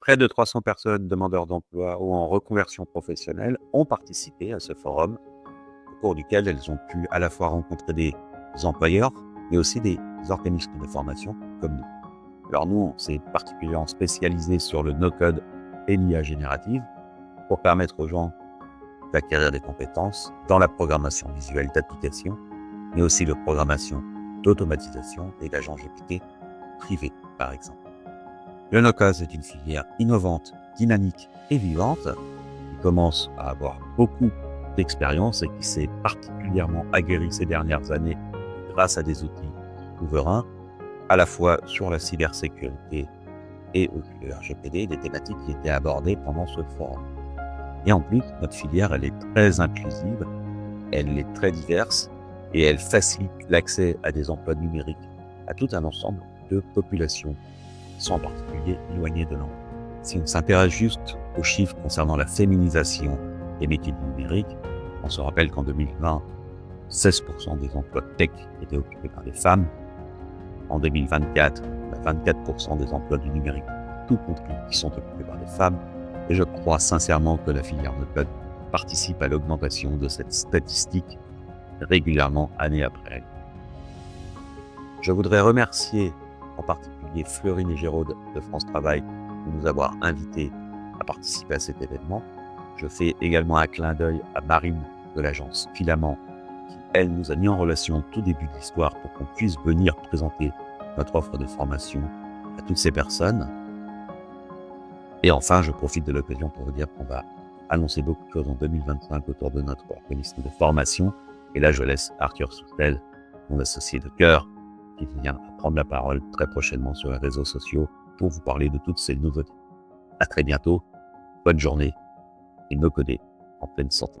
Près de 300 personnes demandeurs d'emploi ou en reconversion professionnelle ont participé à ce forum, au cours duquel elles ont pu à la fois rencontrer des employeurs, mais aussi des organismes de formation comme nous. Alors nous, on s'est particulièrement spécialisé sur le no-code et l'IA générative pour permettre aux gens d'acquérir des compétences dans la programmation visuelle d'applications, mais aussi de programmation d'automatisation et d'agents GPT privés, par exemple. Le no-code est une filière innovante, dynamique et vivante qui commence à avoir beaucoup d'expérience et qui s'est particulièrement aguerrie ces dernières années grâce à des outils souverains, à la fois sur la cybersécurité et au RGPD, des thématiques qui étaient abordées pendant ce forum. Et en plus, notre filière, elle est très inclusive, elle est très diverse et elle facilite l'accès à des emplois numériques à tout un ensemble de populations, qui sont en particulier éloignées de l'emploi. Si on s'intéresse juste aux chiffres concernant la féminisation des métiers du numérique, on se rappelle qu'en 2020, 16% des emplois tech étaient occupés par des femmes. En 2024, 24% des emplois du numérique, tout compris, qui sont occupés par des femmes. Et je crois sincèrement que la filière no-code participe à l'augmentation de cette statistique régulièrement, année après année. Je voudrais remercier en particulier Fleurine et Géraud de France Travail de nous avoir invités à participer à cet événement. Je fais également un clin d'œil à Marine de l'agence Filament, qui, elle, nous a mis en relation au tout début de l'histoire pour qu'on puisse venir présenter notre offre de formation à toutes ces personnes. Et enfin, je profite de l'occasion pour vous dire qu'on va annoncer beaucoup de choses en 2025 autour de notre organisme de formation. Et là, je laisse Arthur Soustel, mon associé de cœur, qui vient prendre la parole très prochainement sur les réseaux sociaux pour vous parler de toutes ces nouveautés. À très bientôt, bonne journée et no codez en pleine santé.